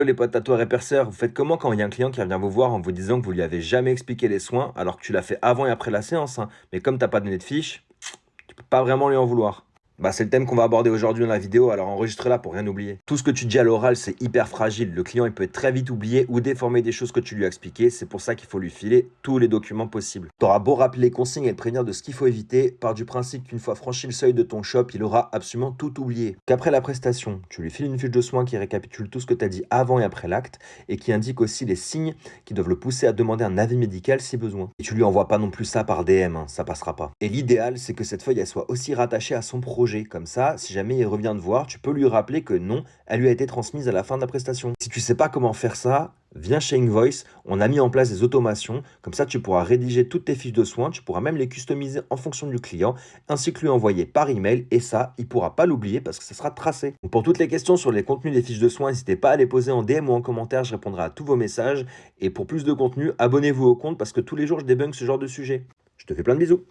Les potes tatoueurs et perceurs, vous faites comment quand il y a un client qui revient vous voir en vous disant que vous lui avez jamais expliqué les soins alors que tu l'as fait avant et après la séance, hein. Mais comme t'as pas donné de fiche, tu peux pas vraiment lui en vouloir. Bah, c'est le thème qu'on va aborder aujourd'hui dans la vidéo, alors enregistre-la pour rien oublier. Tout ce que tu dis à l'oral, c'est hyper fragile. Le client, il peut être très vite oublié ou déformer des choses que tu lui as expliquées. C'est pour ça qu'il faut lui filer tous les documents possibles. T'auras beau rappeler les consignes et le prévenir de ce qu'il faut éviter, part du principe qu'une fois franchi le seuil de ton shop, il aura absolument tout oublié. Qu'après la prestation, tu lui files une fiche de soins qui récapitule tout ce que tu as dit avant et après l'acte et qui indique aussi les signes qui doivent le pousser à demander un avis médical si besoin. Et tu lui envoies pas non plus ça par DM, hein, ça passera pas. Et l'idéal, c'est que cette feuille elle soit aussi rattachée à son projet. Comme ça, si jamais il revient te voir, tu peux lui rappeler que non, elle lui a été transmise à la fin de la prestation. Si tu sais pas comment faire ça, viens chez Invoice, on a mis en place des automations. Comme ça, tu pourras rédiger toutes tes fiches de soins, tu pourras même les customiser en fonction du client, ainsi que lui envoyer par email. Et ça, il pourra pas l'oublier parce que ça sera tracé. Donc pour toutes les questions sur les contenus des fiches de soins, n'hésitez pas à les poser en DM ou en commentaire, je répondrai à tous vos messages. Et pour plus de contenu, abonnez-vous au compte parce que tous les jours, je débunk ce genre de sujet. Je te fais plein de bisous.